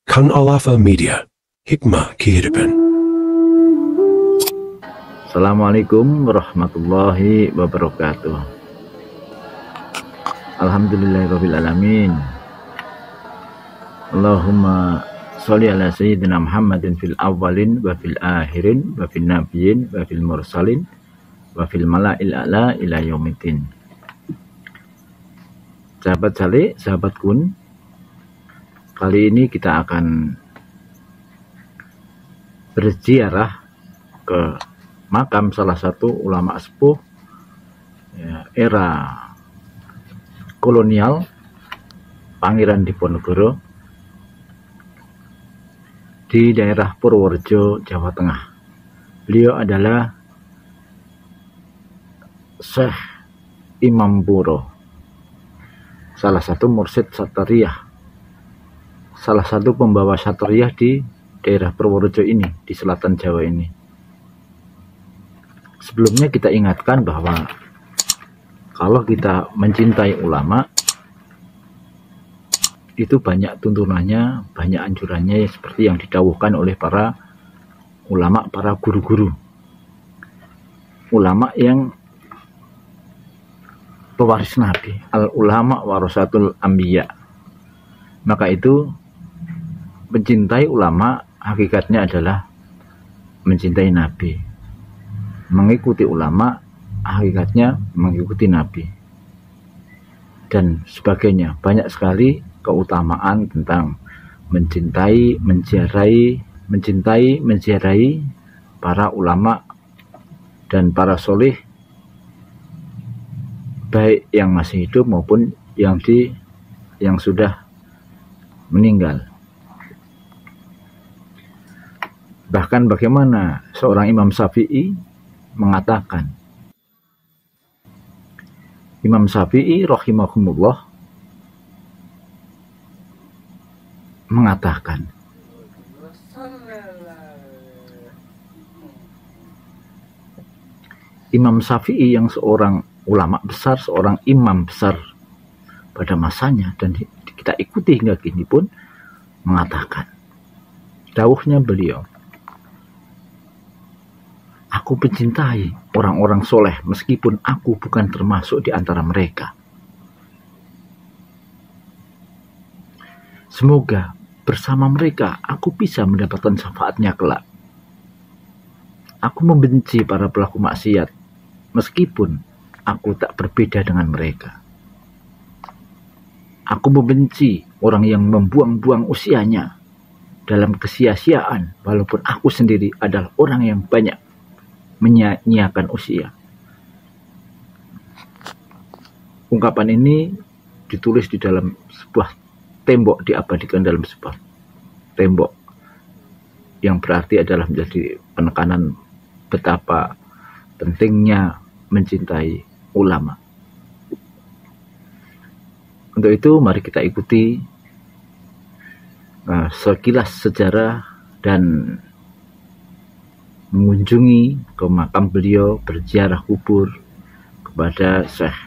Kang Alafa Media, Hikmah Kehidupan. Assalamualaikum warahmatullahi wabarakatuh. Alhamdulillahirrabbilalamin. Allahumma sholli ala sayyidina Muhammadin fil awwalin wa fil akhirin wa fil nabiyyin wa fil mursalin wa fil mala'il a'la ila yaumiddin. Sahabat saleh, sahabat kun, kali ini kita akan berziarah ke makam salah satu ulama sepuh era kolonial Pangeran Diponegoro di daerah Purworejo, Jawa Tengah. Beliau adalah Syekh Imam Puro, salah satu mursyid Satariyah, salah satu pembawa Satariyah di daerah Purworejo ini, di selatan Jawa ini. Sebelumnya kita ingatkan bahwa kalau kita mencintai ulama, itu banyak tuntunannya, banyak anjurannya, seperti yang didawuhkan oleh para ulama, para guru-guru. Ulama yang pewaris Nabi, al-ulama warasatul anbiya. Maka itu mencintai ulama hakikatnya adalah mencintai Nabi. Mengikuti ulama hakikatnya mengikuti Nabi. Dan sebagainya. Banyak sekali keutamaan tentang mencintai, menziarahi para ulama dan para soleh, baik yang masih hidup maupun yang sudah meninggal. Bahkan bagaimana seorang Imam Syafi'i mengatakan, Imam Syafi'i rahimahumullah mengatakan, Imam Syafi'i yang seorang ulama besar, seorang imam besar pada masanya dan kita ikuti hingga kini pun, mengatakan, dawuhnya beliau, aku mencintai orang-orang soleh meskipun aku bukan termasuk di antara mereka. Semoga bersama mereka aku bisa mendapatkan syafaatnya kelak. Aku membenci para pelaku maksiat meskipun aku tak berbeda dengan mereka. Aku membenci orang yang membuang-buang usianya dalam kesia-siaan walaupun aku sendiri adalah orang yang banyak menyia-nyiakan usia. Ungkapan ini ditulis di dalam sebuah tembok, diabadikan dalam sebuah tembok, yang berarti adalah menjadi penekanan betapa pentingnya mencintai ulama. Untuk itu mari kita ikuti sekilas sejarah dan mengunjungi ke makam beliau, berziarah kubur kepada Syekh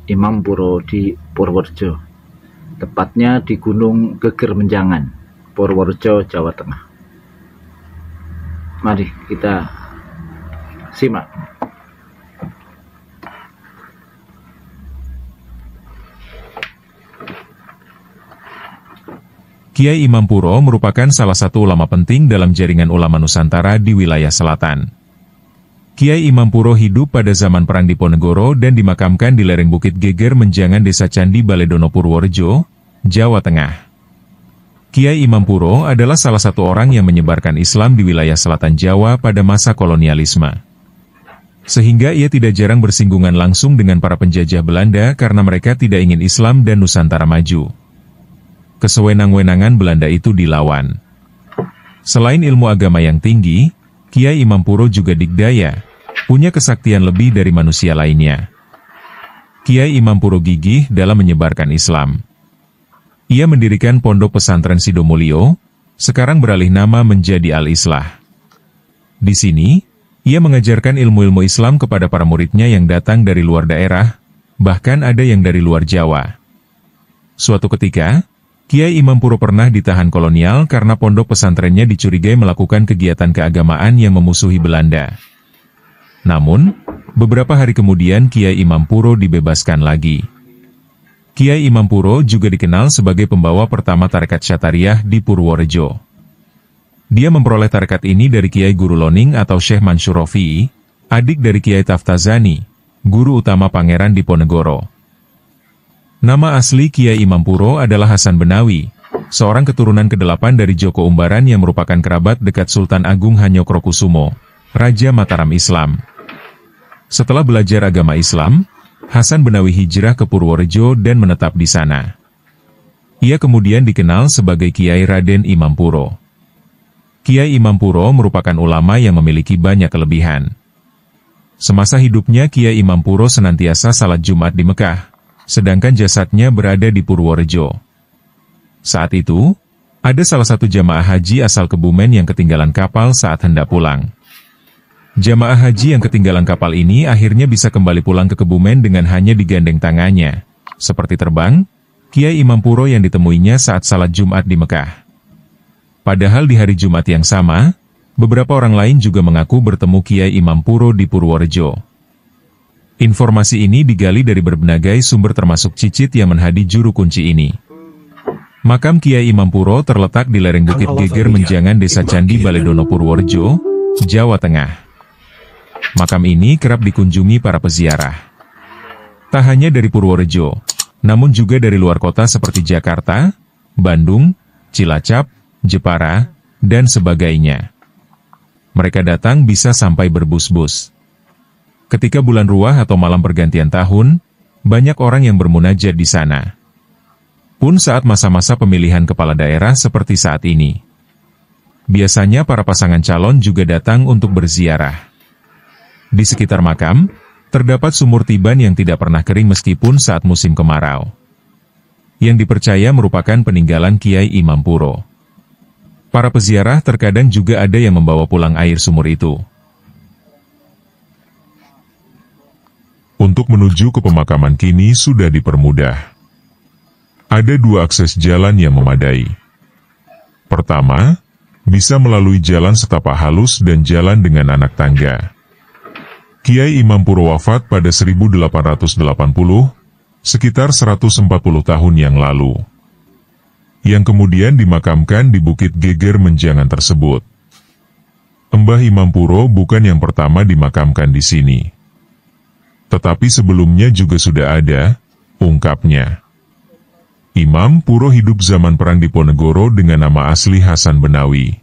Imam Puro di Purworejo, tepatnya di Gunung Geger Menjangan, Purworejo, Jawa Tengah. Mari kita simak. Kiai Imam Puro merupakan salah satu ulama penting dalam jaringan ulama Nusantara di wilayah selatan. Kiai Imam Puro hidup pada zaman Perang Diponegoro dan dimakamkan di lereng Bukit Geger Menjangan Desa Candi Baledono Purworejo, Jawa Tengah. Kiai Imam Puro adalah salah satu orang yang menyebarkan Islam di wilayah selatan Jawa pada masa kolonialisme. Sehingga ia tidak jarang bersinggungan langsung dengan para penjajah Belanda karena mereka tidak ingin Islam dan Nusantara maju. Kesewenang-wenangan Belanda itu dilawan. Selain ilmu agama yang tinggi, Kiai Imam Puro juga digdaya, punya kesaktian lebih dari manusia lainnya. Kiai Imam Puro gigih dalam menyebarkan Islam. Ia mendirikan pondok pesantren Sidomulyo, sekarang beralih nama menjadi Al-Islah. Di sini, ia mengajarkan ilmu-ilmu Islam kepada para muridnya yang datang dari luar daerah, bahkan ada yang dari luar Jawa. Suatu ketika, Kiai Imam Puro pernah ditahan kolonial karena pondok pesantrennya dicurigai melakukan kegiatan keagamaan yang memusuhi Belanda. Namun, beberapa hari kemudian Kiai Imam Puro dibebaskan lagi. Kiai Imam Puro juga dikenal sebagai pembawa pertama tarekat Syatariah di Purworejo. Dia memperoleh tarekat ini dari Kiai Guru Loning atau Syekh Mansur Rofi'i, adik dari Kiai Taftazani, guru utama Pangeran Diponegoro. Nama asli Kiai Imam Puro adalah Hasan Benawi, seorang keturunan ke-8 dari Joko Umbaran yang merupakan kerabat dekat Sultan Agung Hanyokrokusumo, Raja Mataram Islam. Setelah belajar agama Islam, Hasan Benawi hijrah ke Purworejo dan menetap di sana. Ia kemudian dikenal sebagai Kiai Raden Imam Puro. Kiai Imam Puro merupakan ulama yang memiliki banyak kelebihan. Semasa hidupnya Kiai Imam Puro senantiasa salat Jumat di Mekah, sedangkan jasadnya berada di Purworejo. Saat itu, ada salah satu jamaah haji asal Kebumen yang ketinggalan kapal saat hendak pulang. Jamaah haji yang ketinggalan kapal ini akhirnya bisa kembali pulang ke Kebumen dengan hanya digandeng tangannya. Seperti terbang, Kiai Imam Puro yang ditemuinya saat salat Jumat di Mekah. Padahal di hari Jumat yang sama, beberapa orang lain juga mengaku bertemu Kiai Imam Puro di Purworejo. Informasi ini digali dari berbagai sumber termasuk Cicit yang menhadi juru kunci ini. Makam Kiai Imam Puro terletak di lereng Bukit Geger Menjangan Desa Candi Baledono Purworejo, Jawa Tengah. Makam ini kerap dikunjungi para peziarah. Tak hanya dari Purworejo, namun juga dari luar kota seperti Jakarta, Bandung, Cilacap, Jepara, dan sebagainya. Mereka datang bisa sampai berbus-bus. Ketika bulan Ruah atau malam pergantian tahun, banyak orang yang bermunajat di sana. Pun saat masa-masa pemilihan kepala daerah seperti saat ini. Biasanya para pasangan calon juga datang untuk berziarah. Di sekitar makam, terdapat sumur tiban yang tidak pernah kering meskipun saat musim kemarau. Yang dipercaya merupakan peninggalan Kiai Imam Puro. Para peziarah terkadang juga ada yang membawa pulang air sumur itu. Untuk menuju ke pemakaman kini sudah dipermudah. Ada 2 akses jalan yang memadai. Pertama, bisa melalui jalan setapak halus dan jalan dengan anak tangga. Kiai Imam Puro wafat pada 1880, sekitar 140 tahun yang lalu. Yang kemudian dimakamkan di Bukit Geger Menjangan tersebut. Mbah Imam Puro bukan yang pertama dimakamkan di sini. Tetapi sebelumnya juga sudah ada, ungkapnya. Imam Puro hidup zaman Perang Diponegoro dengan nama asli Hasan Benawi.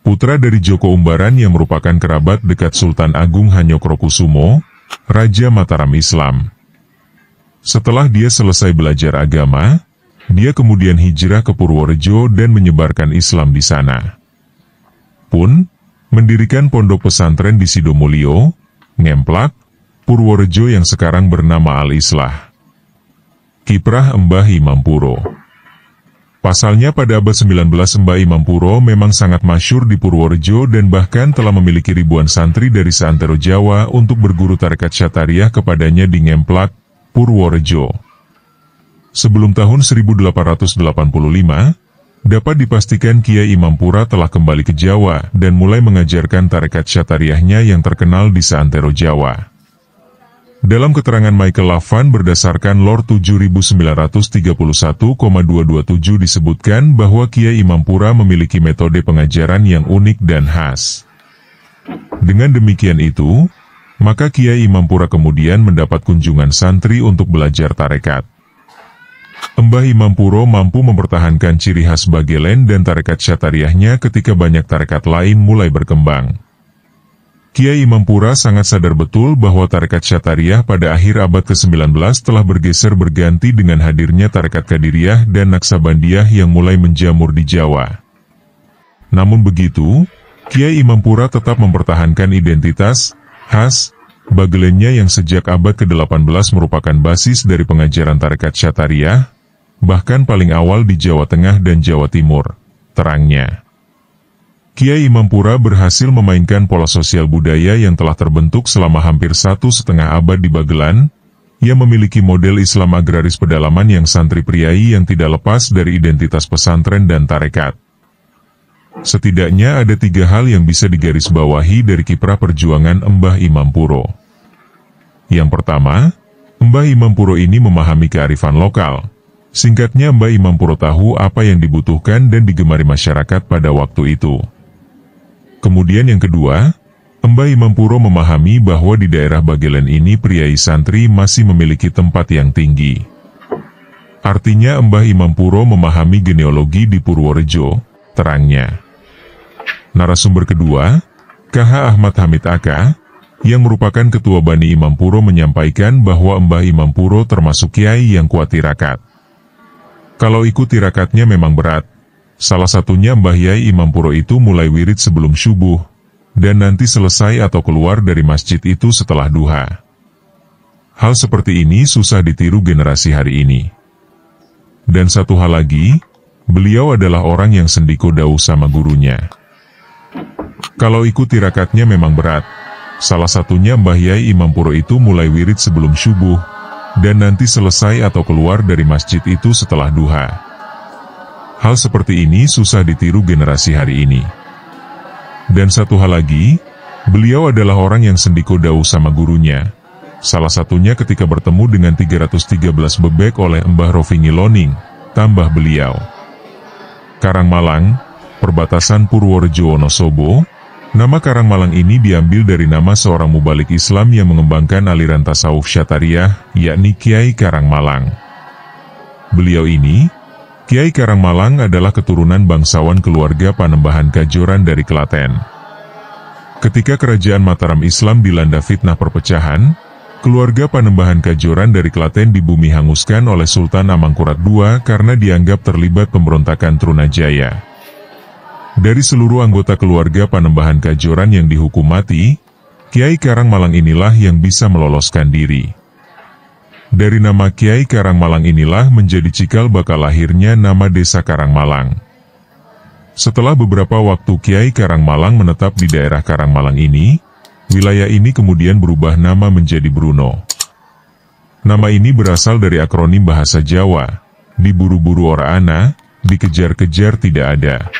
Putra dari Joko Umbaran yang merupakan kerabat dekat Sultan Agung Hanyokrokusumo, Raja Mataram Islam. Setelah dia selesai belajar agama, dia kemudian hijrah ke Purworejo dan menyebarkan Islam di sana. Pun, mendirikan pondok pesantren di Sidomulyo, Ngemplak, Purworejo yang sekarang bernama Al-Islah. Kiprah Mbah Imam Puro. Pasalnya pada abad 19 Mbah Imam Puro memang sangat masyhur di Purworejo dan bahkan telah memiliki ribuan santri dari seantero Jawa untuk berguru tarekat Syatariah kepadanya di Ngemplak, Purworejo. Sebelum tahun 1885, dapat dipastikan Kiai Imam Puro telah kembali ke Jawa dan mulai mengajarkan tarekat Syatariahnya yang terkenal di seantero Jawa. Dalam keterangan Michael Lavan berdasarkan Lor 7931,227 disebutkan bahwa Kiai Imam Puro memiliki metode pengajaran yang unik dan khas. Dengan demikian itu, maka Kiai Imam Puro kemudian mendapat kunjungan santri untuk belajar tarekat. Mbah Imam Puro mampu mempertahankan ciri khas Bagelen dan tarekat Syatariahnya ketika banyak tarekat lain mulai berkembang. Kiai Imam Puro sangat sadar betul bahwa tarekat Syatariah pada akhir abad ke-19 telah bergeser berganti dengan hadirnya tarekat Qadiriyah dan Naksabandiyah yang mulai menjamur di Jawa. Namun begitu, Kiai Imam Puro tetap mempertahankan identitas khas Bagelennya yang sejak abad ke-18 merupakan basis dari pengajaran tarekat Syatariah, bahkan paling awal di Jawa Tengah dan Jawa Timur, terangnya. Kiai Imam Puro berhasil memainkan pola sosial budaya yang telah terbentuk selama hampir 1,5 abad di Bagelan, Ia memiliki model Islam agraris pedalaman yang santri priai yang tidak lepas dari identitas pesantren dan tarekat. Setidaknya ada 3 hal yang bisa digarisbawahi dari kiprah perjuangan Mbah Imam Puro. Yang pertama, Mbah Imam Puro ini memahami kearifan lokal. Singkatnya, Mbah Imam Puro tahu apa yang dibutuhkan dan digemari masyarakat pada waktu itu. Kemudian yang kedua, Mbah Imam Puro memahami bahwa di daerah Bagelen ini priai santri masih memiliki tempat yang tinggi. Artinya Mbah Imam Puro memahami genealogi di Purworejo, terangnya. Narasumber kedua, KH Ahmad Hamid Aka, yang merupakan ketua Bani Imam Puro menyampaikan bahwa Mbah Imam Puro termasuk kiai yang kuat tirakat. Kalau ikut tirakatnya memang berat. Salah satunya Mbah Yai Imam Puro itu mulai wirid sebelum subuh, dan nanti selesai atau keluar dari masjid itu setelah duha. Hal seperti ini susah ditiru generasi hari ini. Dan satu hal lagi, beliau adalah orang yang sendiko dauh sama gurunya. Kalau ikut tirakatnya memang berat. Salah satunya Mbah Yai Imam Puro itu mulai wirid sebelum subuh, dan nanti selesai atau keluar dari masjid itu setelah duha. Hal seperti ini susah ditiru generasi hari ini. Dan satu hal lagi, beliau adalah orang yang sendiko dauh sama gurunya. Salah satunya ketika bertemu dengan 313 bebek oleh Mbah Rofi Ngiloning, tambah beliau. Karangmalang, perbatasan Purworejo Wonosobo. Nama Karangmalang ini diambil dari nama seorang mubalik Islam yang mengembangkan aliran tasawuf Syatariah, yakni Kiai Karangmalang. Beliau ini, Kiai Karangmalang, adalah keturunan bangsawan keluarga Panembahan Kajoran dari Klaten. Ketika kerajaan Mataram Islam dilanda fitnah perpecahan, keluarga Panembahan Kajoran dari Klaten dibumi hanguskan oleh Sultan Amangkurat II karena dianggap terlibat pemberontakan Trunajaya. Dari seluruh anggota keluarga Panembahan Kajoran yang dihukum mati, Kiai Karangmalang inilah yang bisa meloloskan diri. Dari nama Kiai Karangmalang inilah menjadi cikal bakal lahirnya nama Desa Karangmalang. Setelah beberapa waktu Kiai Karangmalang menetap di daerah Karangmalang ini, wilayah ini kemudian berubah nama menjadi Bruno. Nama ini berasal dari akronim bahasa Jawa, diburu-buru ora ana, dikejar-kejar tidak ada.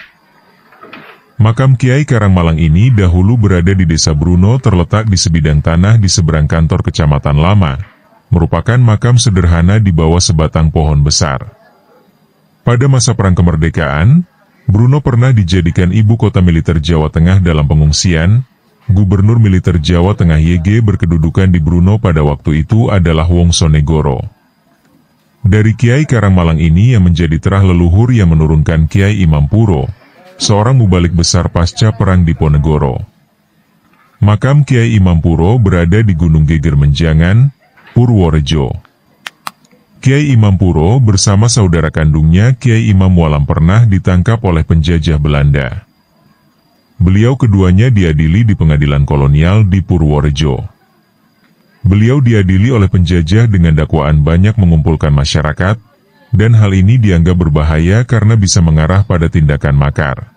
Makam Kiai Karangmalang ini dahulu berada di Desa Bruno, terletak di sebidang tanah di seberang kantor Kecamatan Lama. Merupakan makam sederhana di bawah sebatang pohon besar. Pada masa Perang Kemerdekaan, Bruno pernah dijadikan ibu kota militer Jawa Tengah dalam pengungsian. Gubernur militer Jawa Tengah YG berkedudukan di Bruno pada waktu itu adalah Wongso Negoro. Dari Kiai Karangmalang ini yang menjadi terah leluhur yang menurunkan Kiai Imam Puro, seorang mubalik besar pasca Perang Diponegoro. Makam Kiai Imam Puro berada di Gunung Geger Menjangan, Purworejo. Kiai Imam Puro bersama saudara kandungnya Kiai Imam Walam pernah ditangkap oleh penjajah Belanda. Beliau keduanya diadili di pengadilan kolonial di Purworejo. Beliau diadili oleh penjajah dengan dakwaan banyak mengumpulkan masyarakat, dan hal ini dianggap berbahaya karena bisa mengarah pada tindakan makar.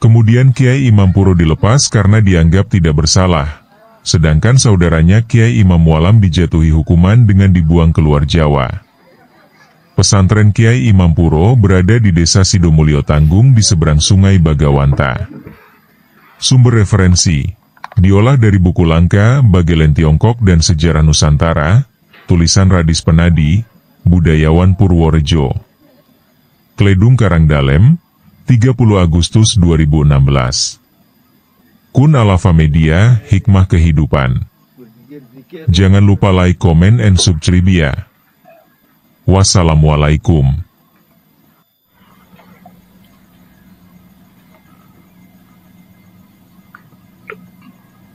Kemudian Kiai Imam Puro dilepas karena dianggap tidak bersalah. Sedangkan saudaranya Kiai Imam Walam dijatuhi hukuman dengan dibuang keluar Jawa. Pesantren Kiai Imam Puro berada di Desa Sidomulyo Tanggung di seberang Sungai Bagawanta. Sumber referensi diolah dari buku langka Bagelen Tiongkok dan Sejarah Nusantara, tulisan Radis Penadi, budayawan Purworejo. Kledung Karangdalem, 30 Agustus 2016. Kun Alafa Media, Hikmah Kehidupan. Jangan lupa like, komen, and subscribe ya. Wassalamualaikum.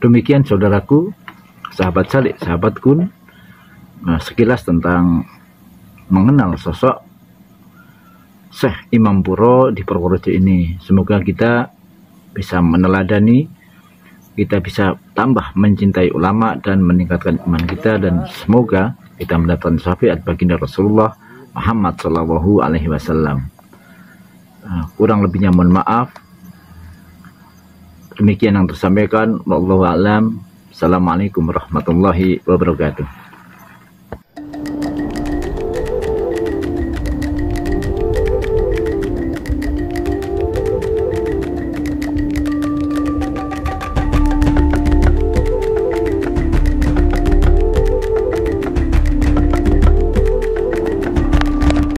Demikian saudaraku, sahabat Salik, sahabat Kun, sekilas tentang mengenal sosok Syekh Imam Puro di Purworejo ini. Semoga kita bisa meneladani, kita bisa tambah mencintai ulama dan meningkatkan iman kita, dan semoga kita mendapatkan syafaat baginda Rasulullah Muhammad SAW. Kurang lebihnya mohon maaf. Demikian yang tersampaikan. Wallahu a'lam. Assalamualaikum warahmatullahi wabarakatuh.